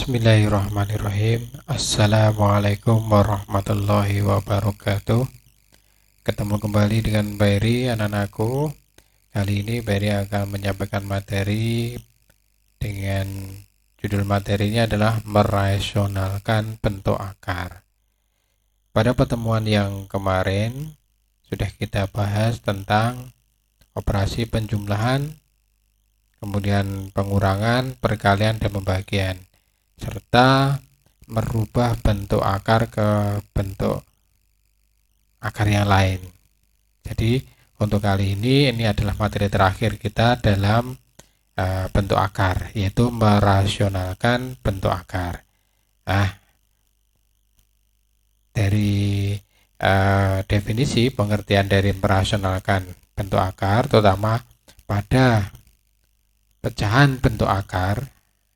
Bismillahirrahmanirrahim. Assalamualaikum warahmatullahi wabarakatuh. Ketemu kembali dengan Bayri, anak-anakku. Kali ini Bayri akan menyampaikan materi dengan judul materinya adalah merasionalkan bentuk akar. Pada pertemuan yang kemarin sudah kita bahas tentang operasi penjumlahan, kemudian pengurangan, perkalian, dan pembagian, serta merubah bentuk akar ke bentuk akar yang lain. Jadi untuk kali ini adalah materi terakhir kita dalam bentuk akar, yaitu merasionalkan bentuk akar. Dari definisi pengertian dari merasionalkan bentuk akar, terutama pada pecahan bentuk akar,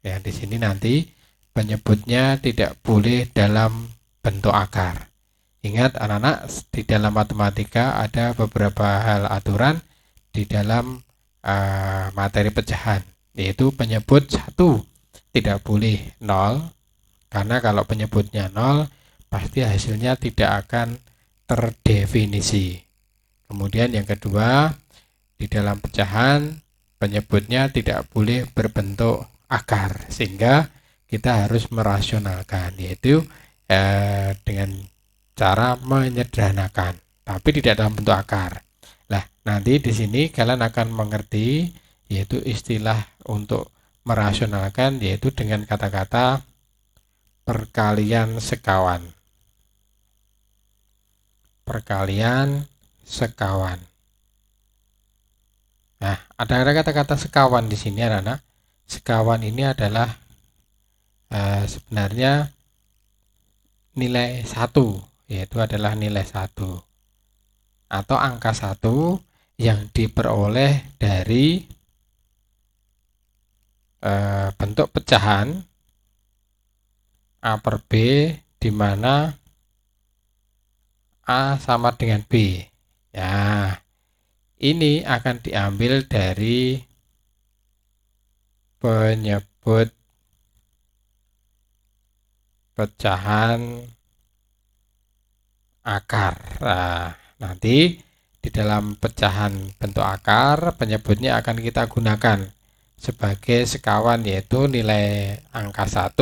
yang di sini nanti penyebutnya tidak boleh dalam bentuk akar. Ingat anak-anak, di dalam matematika ada beberapa hal aturan di dalam materi pecahan, yaitu penyebut 1 tidak boleh 0, karena kalau penyebutnya 0 pasti hasilnya tidak akan terdefinisi. Kemudian yang kedua, di dalam pecahan penyebutnya tidak boleh berbentuk akar, sehingga kita harus merasionalkan, yaitu dengan cara menyederhanakan, tapi tidak dalam bentuk akar. Nah, nanti di sini kalian akan mengerti, yaitu istilah untuk merasionalkan, yaitu dengan kata-kata perkalian sekawan. Perkalian sekawan. Nah, ada kata-kata sekawan di sini, anak-anak. Sekawan ini adalah sebenarnya nilai 1, yaitu adalah nilai 1 atau angka 1 yang diperoleh dari bentuk pecahan A per B, di mana A sama dengan B. Ya, ini akan diambil dari penyebut pecahan akar. Nah, nanti di dalam pecahan bentuk akar, penyebutnya akan kita gunakan sebagai sekawan, yaitu nilai angka 1,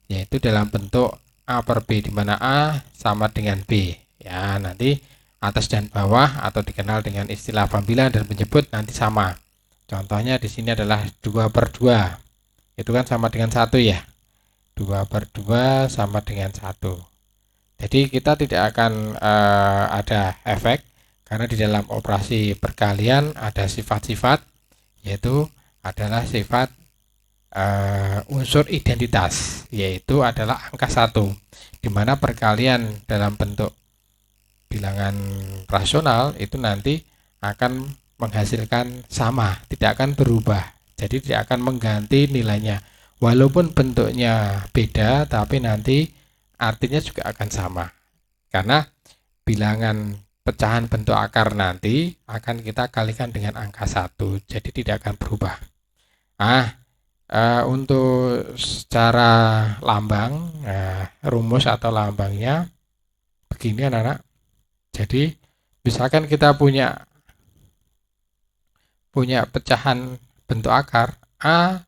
yaitu dalam bentuk A per B, di mana A sama dengan B. Ya, nanti atas dan bawah atau dikenal dengan istilah pambilan dan penyebut nanti sama. Contohnya di sini adalah 2 per 2. Itu kan sama dengan 1 ya. 2 per 2 sama dengan 1. Jadi kita tidak akan ada efek, karena di dalam operasi perkalian ada sifat-sifat, yaitu adalah sifat unsur identitas, yaitu adalah angka 1, di mana perkalian dalam bentuk bilangan rasional itu nanti akan menghasilkan sama, tidak akan berubah. Jadi tidak akan mengganti nilainya. Walaupun bentuknya beda, tapi nanti artinya juga akan sama. Karena bilangan pecahan bentuk akar nanti akan kita kalikan dengan angka 1, jadi tidak akan berubah. Untuk secara lambang, rumus atau lambangnya begini anak-anak. Jadi misalkan kita punya pecahan bentuk akar A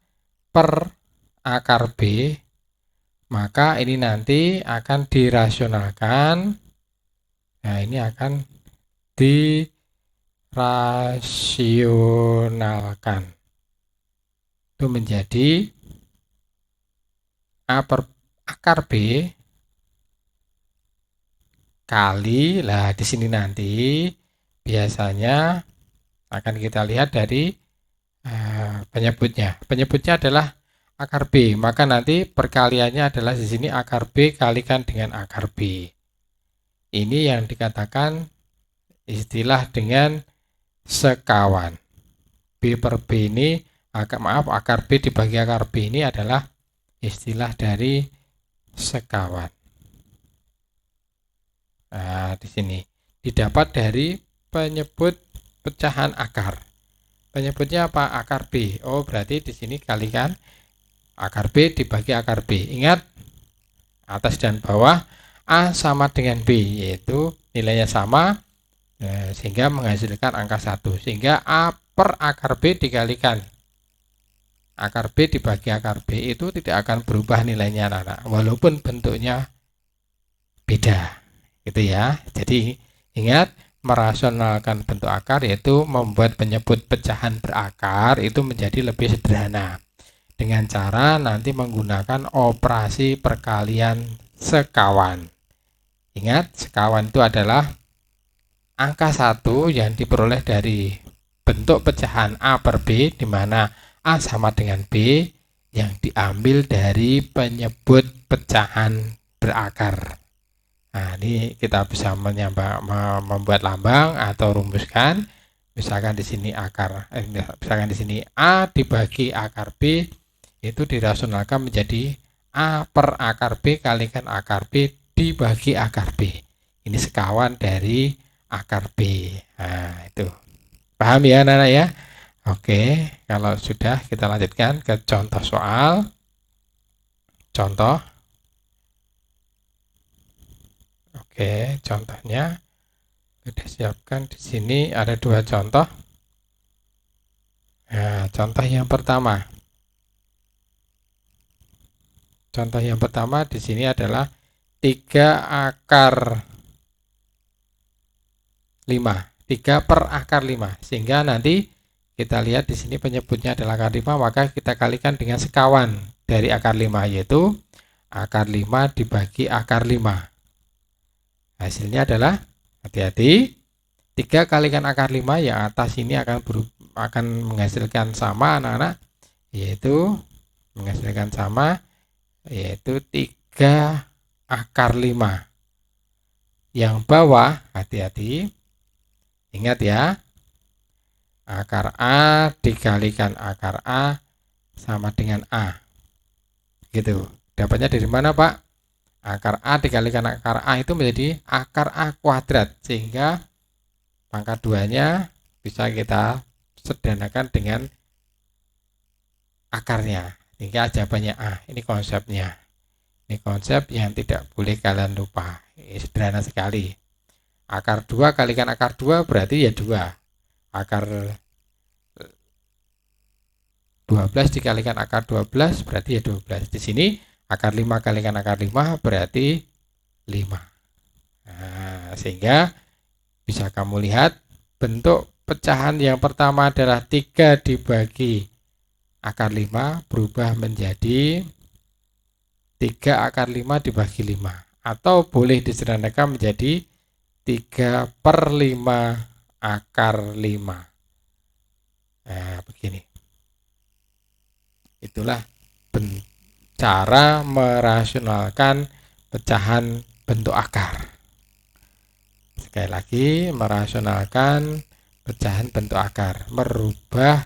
per akar B, maka ini nanti akan dirasionalkan. Nah, ini akan dirasionalkan. Itu menjadi A per akar B kali, lah di sini nanti biasanya akan kita lihat dari penyebutnya. Penyebutnya adalah akar B, maka nanti perkaliannya adalah di sini akar B kalikan dengan akar B. Ini yang dikatakan istilah dengan sekawan. B per B ini, akar B dibagi akar B ini adalah istilah dari sekawan. Nah, di sini didapat dari penyebut pecahan akar. Penyebutnya apa? Akar B. Oh, berarti di sini kalikan Akar B dibagi akar B. Ingat, atas dan bawah A sama dengan B, yaitu nilainya sama, sehingga menghasilkan angka 1. Sehingga A per akar B dikalikan akar B dibagi akar B itu tidak akan berubah nilainya, anak-anak, walaupun bentuknya beda, gitu ya. Jadi ingat, merasionalkan bentuk akar yaitu membuat penyebut pecahan berakar itu menjadi lebih sederhana dengan cara nanti menggunakan operasi perkalian sekawan. Ingat, sekawan itu adalah angka 1 yang diperoleh dari bentuk pecahan A per B, di mana A sama dengan B yang diambil dari penyebut pecahan berakar. Nah, ini kita bisa membuat lambang atau rumuskan. Misalkan di sini misalkan di sini A dibagi akar B itu dirasionalkan menjadi A per akar B kalikan akar B dibagi akar B. Ini sekawan dari akar B. Nah, itu. Paham ya, anak-anak ya? Oke, kalau sudah kita lanjutkan ke contoh soal. Contoh. Oke, contohnya sudah siapkan di sini ada 2 contoh. Nah, contoh yang pertama. Contoh yang pertama di sini adalah 3 akar 5. 3 per akar 5. Sehingga nanti kita lihat di sini penyebutnya adalah akar 5, maka kita kalikan dengan sekawan dari akar 5, yaitu akar 5 dibagi akar 5. Hasilnya adalah, hati-hati, 3 kalikan akar 5 yang atas ini akan menghasilkan sama, anak-anak, yaitu menghasilkan sama, yaitu 3 akar 5. Yang bawah, hati-hati, ingat ya, akar A dikalikan akar A sama dengan A. Gitu. Dapatnya dari mana, Pak? Akar A dikalikan akar A itu menjadi akar A kuadrat, sehingga pangkat 2-nya bisa kita sederhanakan dengan akarnya, sehingga jawabannya A. Ini konsepnya. Ini konsep yang tidak boleh kalian lupa. Ini sederhana sekali. Akar 2 kalikan akar 2 berarti ya 2. Akar 12 dikalikan akar 12 berarti ya 12. Di sini akar 5 kalikan akar 5 berarti 5. Nah, sehingga bisa kamu lihat bentuk pecahan yang pertama adalah 3 dibagi akar 5 berubah menjadi 3 akar 5 dibagi 5. Atau boleh disederhanakan menjadi 3 per 5 akar 5. Nah, begini. Itulah cara merasionalkan pecahan bentuk akar. Sekali lagi, merasionalkan pecahan bentuk akar, merubah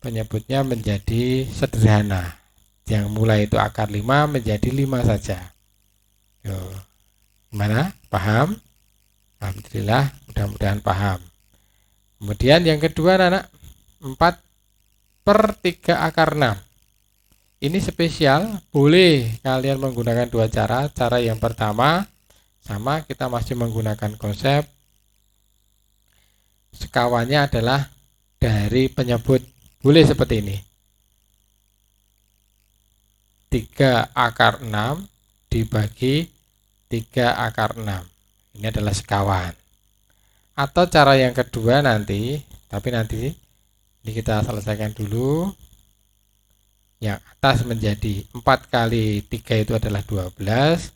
penyebutnya menjadi sederhana. Yang mulai itu akar 5 menjadi 5 saja. Gimana? Paham? Alhamdulillah, mudah-mudahan paham. Kemudian yang kedua, anak, 4 per 3 akar 6. Ini spesial, boleh kalian menggunakan 2 cara. Cara yang pertama, sama, kita masih menggunakan konsep sekawannya adalah dari penyebut. Boleh seperti ini. 3 akar 6 dibagi 3 akar 6. Ini adalah sekawan. Atau cara yang kedua nanti, tapi nanti ini kita selesaikan dulu. Yang atas menjadi 4 kali 3 itu adalah 12.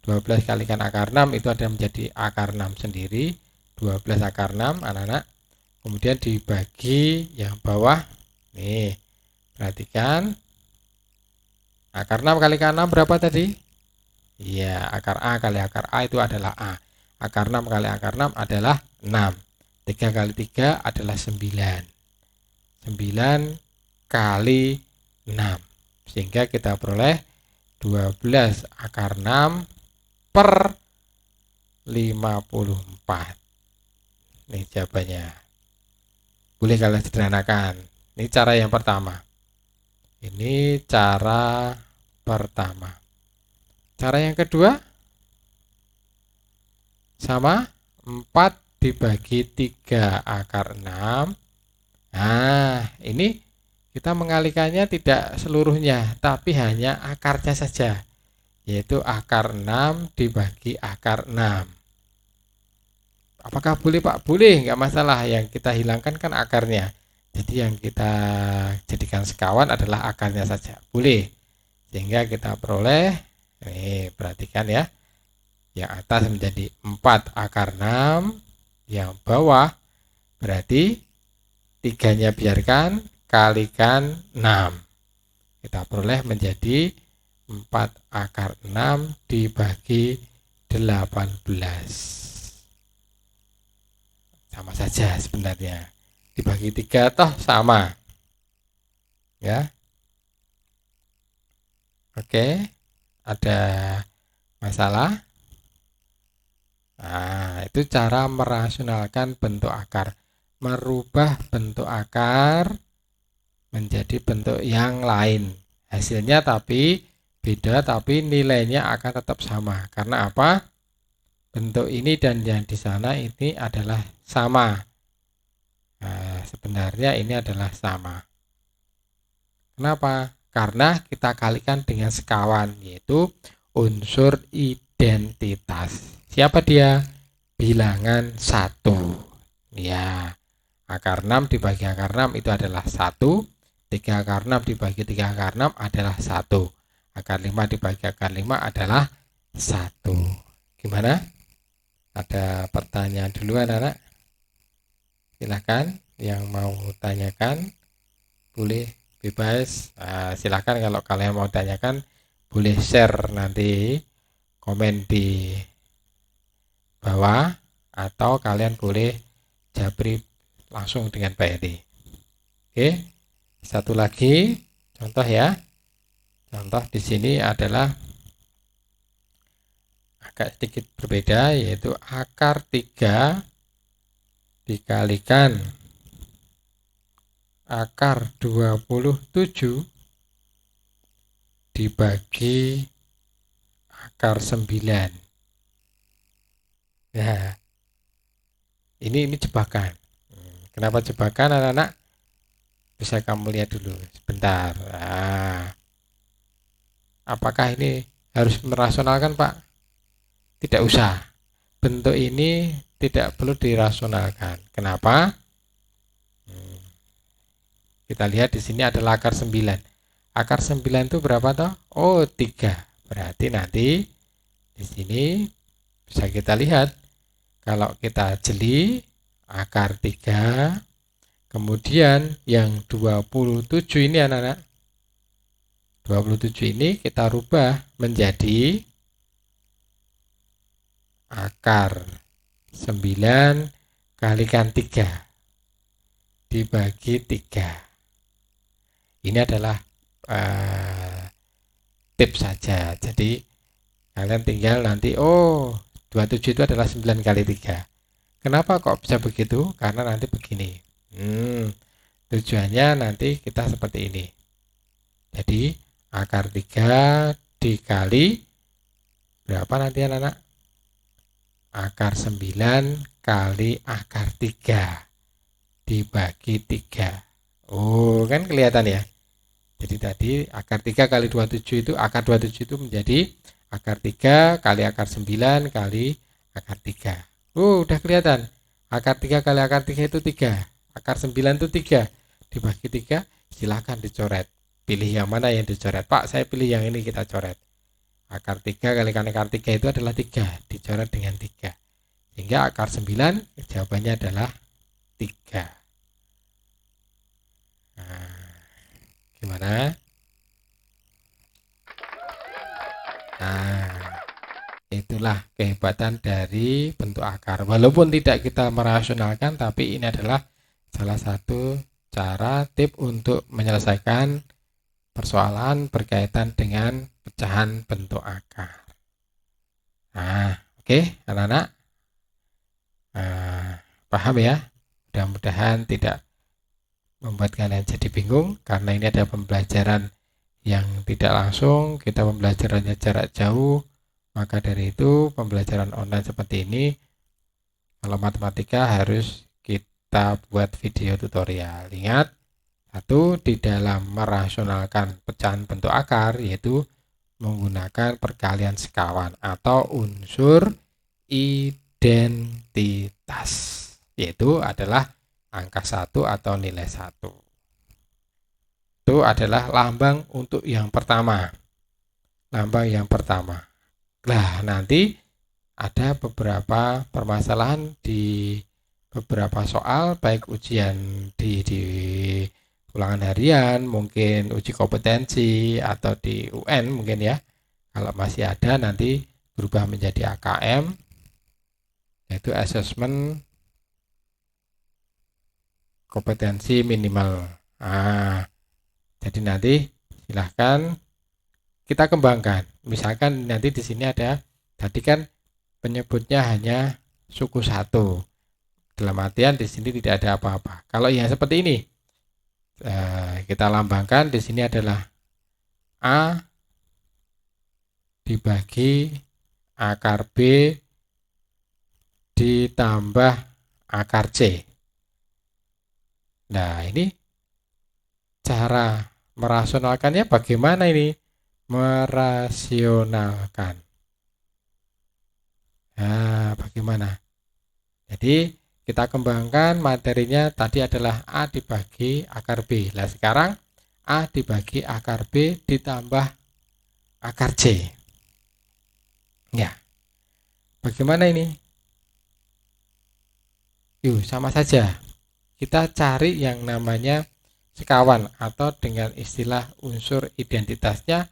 12 kalikan akar 6 itu adalah menjadi akar 6 sendiri. 12 akar 6, anak-anak. Kemudian dibagi yang bawah. Nih, perhatikan. Akar 6 kali akar 6 berapa tadi? Iya, akar A kali akar A itu adalah A. Akar 6 kali akar 6 adalah 6. 3 kali 3 adalah 9. 9 kali 6. Sehingga kita peroleh 12 akar 6 per 54. Ini jawabannya. Boleh kalian sederhanakan. Ini cara yang pertama. Ini cara pertama. Cara yang kedua, sama 4 dibagi 3 akar 6. Nah, ini kita mengalihkannya tidak seluruhnya, tapi hanya akarnya saja, yaitu akar 6 dibagi akar 6. Apakah boleh Pak? Boleh, nggak masalah. Yang kita hilangkan kan akarnya. Jadi yang kita jadikan sekawan adalah akarnya saja. Boleh. Sehingga kita peroleh, nih perhatikan ya, yang atas menjadi 4 akar 6, yang bawah berarti 3-nya biarkan, kalikan 6. Kita peroleh menjadi 4 akar 6 dibagi 18. Sama saja sebenarnya. Dibagi 3 toh sama. Ya. Oke. Ada masalah? Nah, itu cara merasionalkan bentuk akar. Merubah bentuk akar menjadi bentuk yang lain. Hasilnya tapi beda, tapi nilainya akan tetap sama. Karena apa? Bentuk ini dan yang di sana ini adalah sama. Nah, sebenarnya ini adalah sama. Kenapa? Karena kita kalikan dengan sekawan, yaitu unsur identitas. Siapa dia? Bilangan 1. Ya, akar 6 dibagi akar 6 itu adalah 1. 3 akar 6 dibagi 3 akar 6 adalah 1. Akar 5 dibagi akar 5 adalah 1. Gimana? Ada pertanyaan dulu anak-anak? Silahkan yang mau tanyakan, boleh bebas. Silahkan kalau kalian mau tanyakan, boleh share nanti, komen di bawah, atau kalian boleh japri langsung dengan Pak Edi. Oke, satu lagi contoh ya. Contoh di sini adalah agak sedikit berbeda, yaitu akar 3 dikalikan akar 27 dibagi akar 9. Nah, ini jebakan. Kenapa jebakan anak-anak? Bisa kamu lihat dulu sebentar. Nah, apakah ini harus merasionalkan Pak? Tidak usah. Bentuk ini tidak perlu dirasionalkan. Kenapa? Kita lihat di sini adalah akar 9. Akar 9 itu berapa toh? Oh, 3. Berarti nanti di sini bisa kita lihat, kalau kita jeli akar 3, kemudian yang 27 ini anak-anak, 27 ini kita rubah menjadi akar 9 kalikan 3 dibagi 3. Ini adalah tips saja. Jadi kalian tinggal nanti, oh 27 itu adalah 9 kali 3. Kenapa kok bisa begitu? Karena nanti begini. Tujuannya nanti kita seperti ini. Jadi akar 3 dikali berapa nanti anak-anak? Akar 9 kali akar 3 dibagi 3. Oh, kan kelihatan ya. Jadi tadi akar 3 kali 27 itu, akar 27 itu menjadi akar 3 kali akar 9 kali akar 3. Udah kelihatan. Akar 3 kali akar 3 itu 3. Akar 9 itu 3. Dibagi 3, silahkan dicoret. Pilih yang mana yang dicoret. Pak, saya pilih yang ini, kita coret. Akar 3 kali akar 3 itu adalah 3. Dicoret dengan 3. Sehingga akar 9 jawabannya adalah 3. Nah, gimana? Nah, itulah kehebatan dari bentuk akar. Walaupun tidak kita merasionalkan, tapi ini adalah salah satu cara tip untuk menyelesaikan persoalan berkaitan dengan pecahan bentuk akar. Nah, oke, anak-anak, paham ya? Mudah-mudahan tidak membuat kalian jadi bingung, karena ini ada pembelajaran yang tidak langsung, kita pembelajarannya jarak jauh. Maka dari itu pembelajaran online seperti ini, kalau matematika harus kita buat video tutorial. Ingat, satu, di dalam merasionalkan pecahan bentuk akar, yaitu menggunakan perkalian sekawan atau unsur identitas, yaitu adalah angka 1 atau nilai 1. Itu adalah lambang untuk yang pertama. Lambang yang pertama. Nah, nanti ada beberapa permasalahan di beberapa soal, baik ujian di ulangan harian, mungkin uji kompetensi, atau di UN mungkin ya. Kalau masih ada nanti berubah menjadi AKM, yaitu assessment kompetensi minimal. Jadi nanti silahkan kita kembangkan. Misalkan nanti di sini ada, tadi kan penyebutnya hanya suku 1. Dalam artian di sini tidak ada apa-apa. Kalau yang seperti ini, kita lambangkan di sini adalah A dibagi akar B ditambah akar C. Nah, ini cara merasionalkannya bagaimana ini? Merasionalkan. Nah, bagaimana? Jadi kita kembangkan materinya tadi adalah A dibagi akar B. Nah, sekarang A dibagi akar B ditambah akar C. Ya. Bagaimana ini? Yuk, sama saja. Kita cari yang namanya sekawan atau dengan istilah unsur identitasnya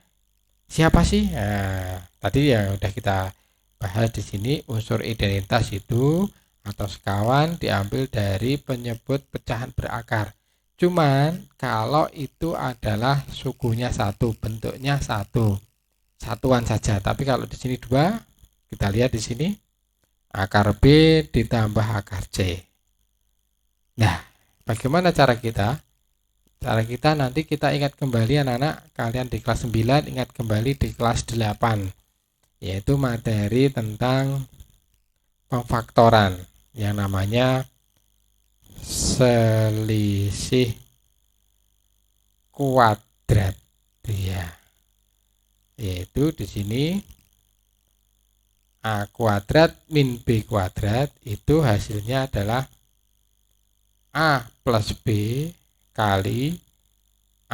siapa sih? Nah, tadi yang udah kita bahas di sini, unsur identitas itu atau sekawan diambil dari penyebut pecahan berakar. Cuman kalau itu adalah sukunya 1, bentuknya 1, satuan saja. Tapi kalau di sini 2, kita lihat di sini akar B ditambah akar C. Nah, bagaimana cara kita? Cara kita nanti kita ingat kembali anak-anak, kalian di kelas 9 ingat kembali di kelas 8, yaitu materi tentang pemfaktoran yang namanya selisih kuadrat, ya. Yaitu di sini A kuadrat min B kuadrat itu hasilnya adalah A plus B kali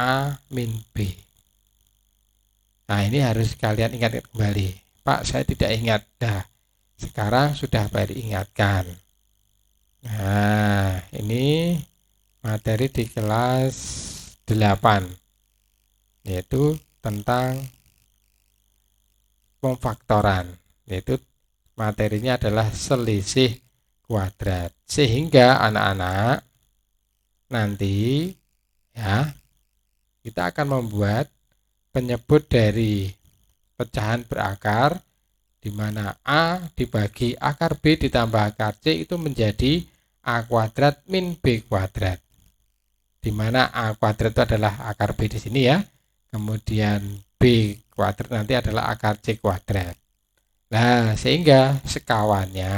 A min B. Nah, ini harus kalian ingat kembali. Pak, saya tidak ingat. Nah, sekarang sudah ingatkan. Nah, ini materi di kelas 8, yaitu tentang pemfaktoran, yaitu materinya adalah selisih kuadrat. Sehingga anak-anak nanti ya kita akan membuat penyebut dari pecahan berakar di mana A dibagi akar B ditambah akar C itu menjadi A kuadrat min B kuadrat, di mana A kuadrat itu adalah akar B di sini ya, kemudian B kuadrat nanti adalah akar C kuadrat. Nah, sehingga sekawannya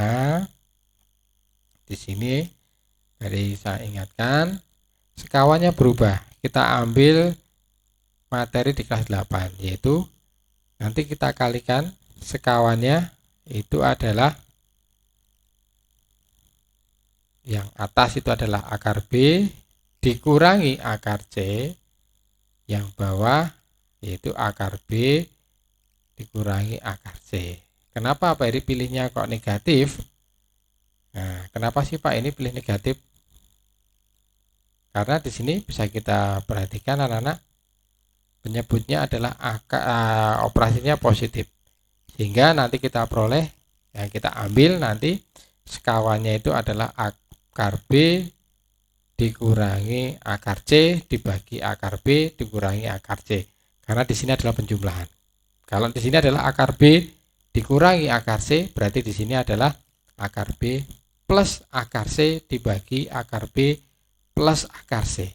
di sini dari saya ingatkan, sekawannya berubah. Kita ambil materi di kelas 8, yaitu nanti kita kalikan sekawannya itu adalah yang atas itu adalah akar B dikurangi akar C, yang bawah yaitu akar B dikurangi akar C. Kenapa Pak Eri pilihnya kok negatif? Nah, kenapa sih Pak ini pilih negatif? Karena di sini bisa kita perhatikan anak-anak, penyebutnya adalah operasinya positif, sehingga nanti kita peroleh yang kita ambil nanti sekawannya itu adalah akar B dikurangi akar C dibagi akar B dikurangi akar C, karena di sini adalah penjumlahan. Kalau di sini adalah akar B dikurangi akar C, berarti di sini adalah akar B plus akar C dibagi akar B plus akar C.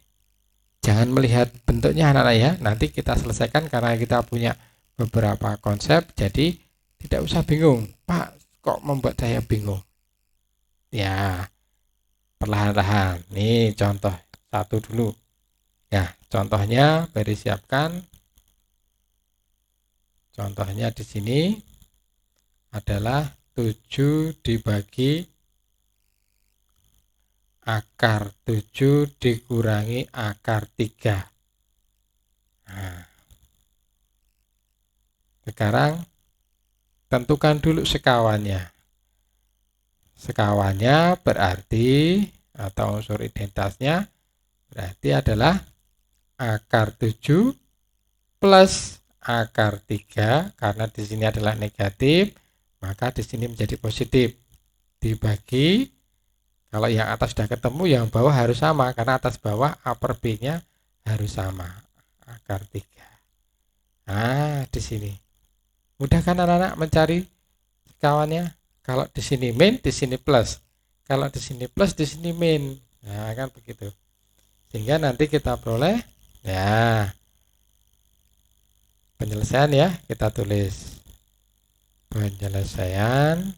Jangan melihat bentuknya anak-anak ya. Nanti kita selesaikan karena kita punya beberapa konsep. Jadi tidak usah bingung. Pak, kok membuat saya bingung? Ya, perlahan-lahan. Nih contoh satu dulu. Ya, contohnya beri siapkan. Contohnya di sini adalah 7 dibagi akar 7 dikurangi akar 3. Nah, sekarang tentukan dulu sekawannya. Sekawannya berarti atau unsur identitasnya berarti adalah akar 7 plus akar 3 karena di sini adalah negatif, maka di sini menjadi positif. Dibagi, kalau yang atas sudah ketemu, yang bawah harus sama karena atas bawah upper B-nya harus sama. Akar 3. Nah, di sini. Mudah kan anak-anak mencari sekawannya? Kalau di sini min, di sini plus. Kalau di sini plus, di sini min. Nah, kan begitu. Sehingga nanti kita peroleh ya penyelesaian ya. Kita tulis penyelesaian